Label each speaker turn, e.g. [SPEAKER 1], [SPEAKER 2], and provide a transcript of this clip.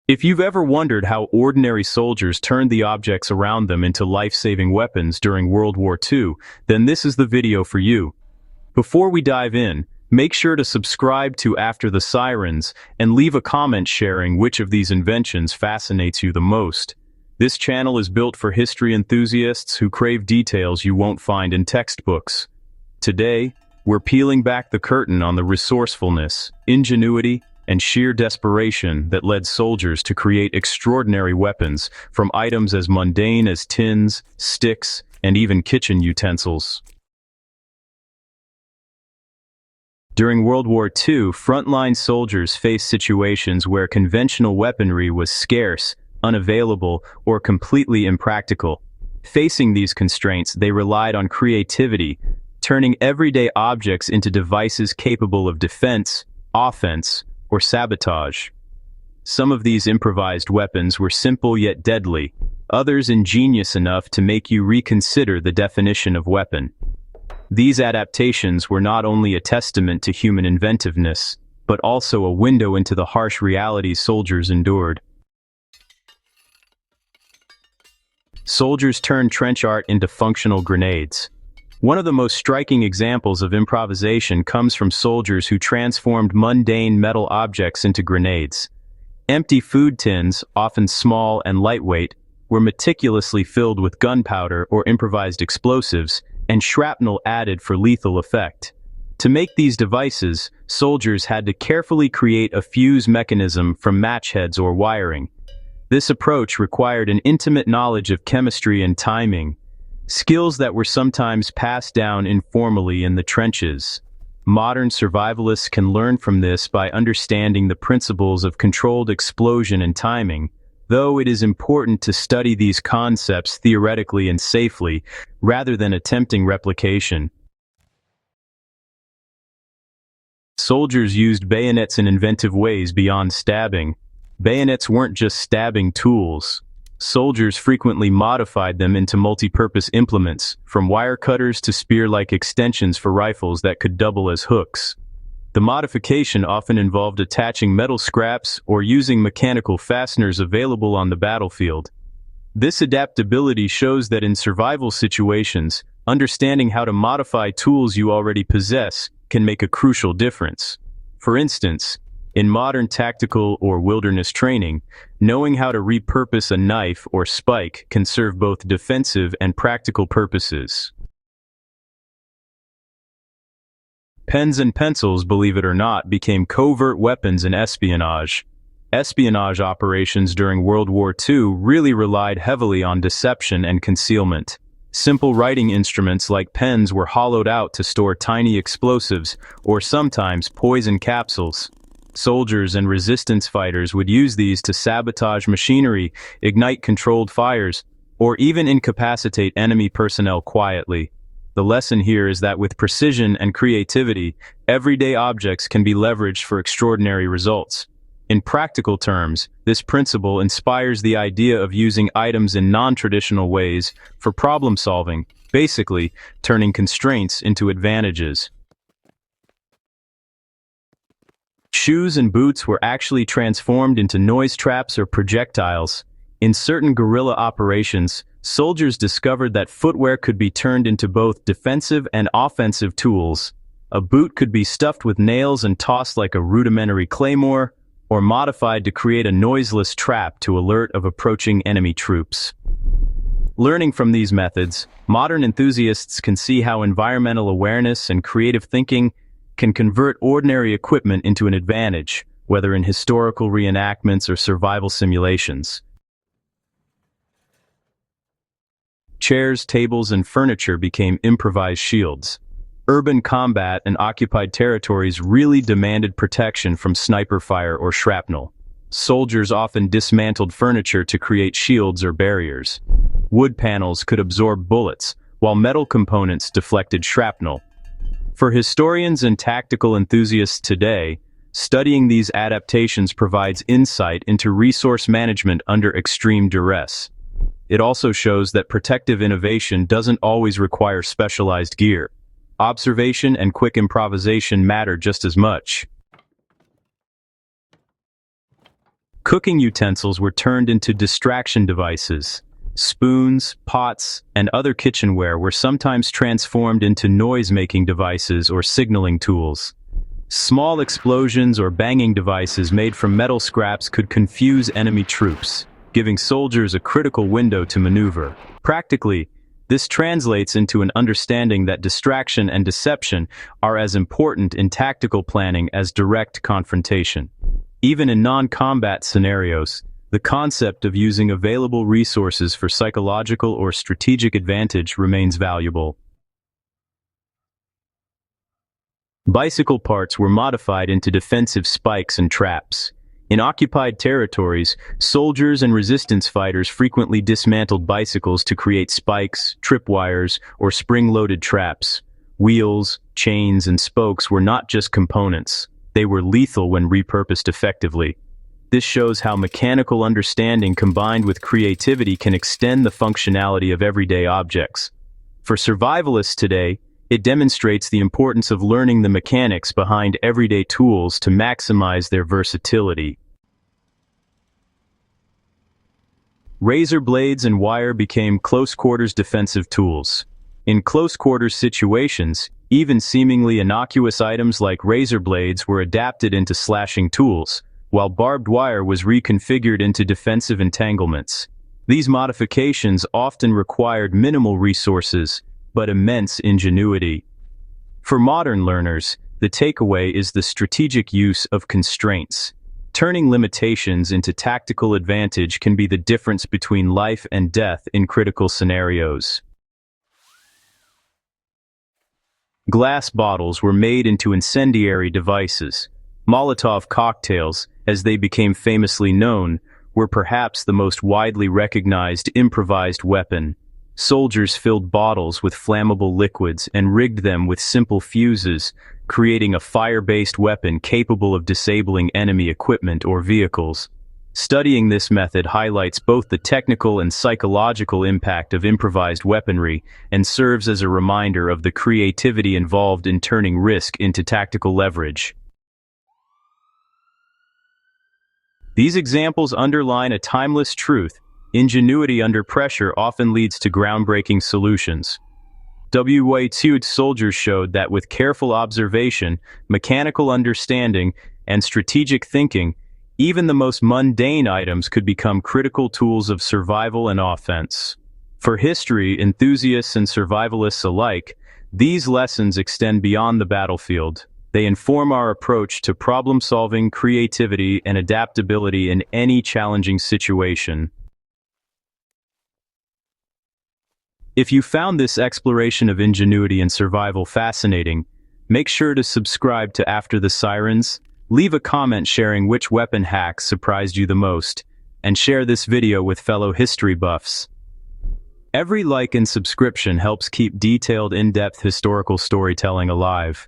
[SPEAKER 1] If you've ever wondered how ordinary soldiers turned the objects around them into life-saving weapons during World War II, then this is the video for you. Before we dive in, make sure to subscribe to After the Sirens and leave a comment sharing which of these inventions fascinates you the most. This channel is built for history enthusiasts who crave details you won't find in textbooks. Today, we're peeling back the curtain on the resourcefulness, ingenuity, and sheer desperation that led soldiers to create extraordinary weapons, from items as mundane as tins, sticks, and even kitchen utensils. During World War II, frontline soldiers faced situations where conventional weaponry was scarce, unavailable, or completely impractical. Facing these constraints, they relied on creativity, turning everyday objects into devices capable of defense, offense, or sabotage. Some of these improvised weapons were simple yet deadly, others ingenious enough to make you reconsider the definition of weapon. These adaptations were not only a testament to human inventiveness, but also a window into the harsh realities soldiers endured. Soldiers turned trench art into functional grenades. One of the most striking examples of improvisation comes from soldiers who transformed mundane metal objects into grenades. Empty food tins, often small and lightweight, were meticulously filled with gunpowder or improvised explosives, and shrapnel added for lethal effect. To make these devices, soldiers had to carefully create a fuse mechanism from match heads or wiring. This approach required an intimate knowledge of chemistry and timing, skills that were sometimes passed down informally in the trenches. Modern survivalists can learn from this by understanding the principles of controlled explosion and timing, though it is important to study these concepts theoretically and safely, rather than attempting replication. Soldiers used bayonets in inventive ways beyond stabbing. Bayonets weren't just stabbing tools. Soldiers frequently modified them into multi-purpose implements, from wire cutters to spear-like extensions for rifles that could double as hooks. The modification often involved attaching metal scraps or using mechanical fasteners available on the battlefield. This adaptability shows that in survival situations, understanding how to modify tools you already possess can make a crucial difference. For instance, in modern tactical or wilderness training, knowing how to repurpose a knife or spike can serve both defensive and practical purposes. Pens and pencils, believe it or not, became covert weapons in espionage. Espionage operations during World War II really relied heavily on deception and concealment. Simple writing instruments like pens were hollowed out to store tiny explosives or sometimes poison capsules. Soldiers and resistance fighters would use these to sabotage machinery, ignite controlled fires, or even incapacitate enemy personnel quietly. The lesson here is that with precision and creativity, everyday objects can be leveraged for extraordinary results. In practical terms, this principle inspires the idea of using items in non-traditional ways for problem solving, basically turning constraints into advantages. Shoes and boots were actually transformed into noise traps or projectiles. In certain guerrilla operations, soldiers discovered that footwear could be turned into both defensive and offensive tools. A boot could be stuffed with nails and tossed like a rudimentary claymore, or modified to create a noiseless trap to alert of approaching enemy troops. Learning from these methods, modern enthusiasts can see how environmental awareness and creative thinking can convert ordinary equipment into an advantage, whether in historical reenactments or survival simulations. Chairs, tables, and furniture became improvised shields. Urban combat and occupied territories really demanded protection from sniper fire or shrapnel. Soldiers often dismantled furniture to create shields or barriers. Wood panels could absorb bullets, while metal components deflected shrapnel. For historians and tactical enthusiasts today, studying these adaptations provides insight into resource management under extreme duress. It also shows that protective innovation doesn't always require specialized gear. Observation and quick improvisation matter just as much. Cooking utensils were turned into distraction devices. Spoons, pots, and other kitchenware were sometimes transformed into noise-making devices or signaling tools. Small explosions or banging devices made from metal scraps could confuse enemy troops, giving soldiers a critical window to maneuver. Practically, this translates into an understanding that distraction and deception are as important in tactical planning as direct confrontation. Even in non-combat scenarios, the concept of using available resources for psychological or strategic advantage remains valuable. Bicycle parts were modified into defensive spikes and traps. In occupied territories, soldiers and resistance fighters frequently dismantled bicycles to create spikes, tripwires, or spring-loaded traps. Wheels, chains, and spokes were not just components. They were lethal when repurposed effectively. This shows how mechanical understanding combined with creativity can extend the functionality of everyday objects. For survivalists today, it demonstrates the importance of learning the mechanics behind everyday tools to maximize their versatility. Razor blades and wire became close-quarters defensive tools. In close-quarters situations, even seemingly innocuous items like razor blades were adapted into slashing tools, while barbed wire was reconfigured into defensive entanglements. These modifications often required minimal resources, but immense ingenuity. For modern learners, the takeaway is the strategic use of constraints. Turning limitations into tactical advantage can be the difference between life and death in critical scenarios. Glass bottles were made into incendiary devices. Molotov cocktails, as they became famously known, were perhaps the most widely recognized improvised weapon. Soldiers filled bottles with flammable liquids and rigged them with simple fuses, creating a fire-based weapon capable of disabling enemy equipment or vehicles. Studying this method highlights both the technical and psychological impact of improvised weaponry and serves as a reminder of the creativity involved in turning risk into tactical leverage. These examples underline a timeless truth: ingenuity under pressure often leads to groundbreaking solutions. WWII soldiers showed that with careful observation, mechanical understanding, and strategic thinking, even the most mundane items could become critical tools of survival and offense. For history enthusiasts and survivalists alike, these lessons extend beyond the battlefield. They inform our approach to problem-solving, creativity, and adaptability in any challenging situation. If you found this exploration of ingenuity and survival fascinating, make sure to subscribe to After the Sirens, leave a comment sharing which weapon hacks surprised you the most, and share this video with fellow history buffs. Every like and subscription helps keep detailed, in-depth historical storytelling alive.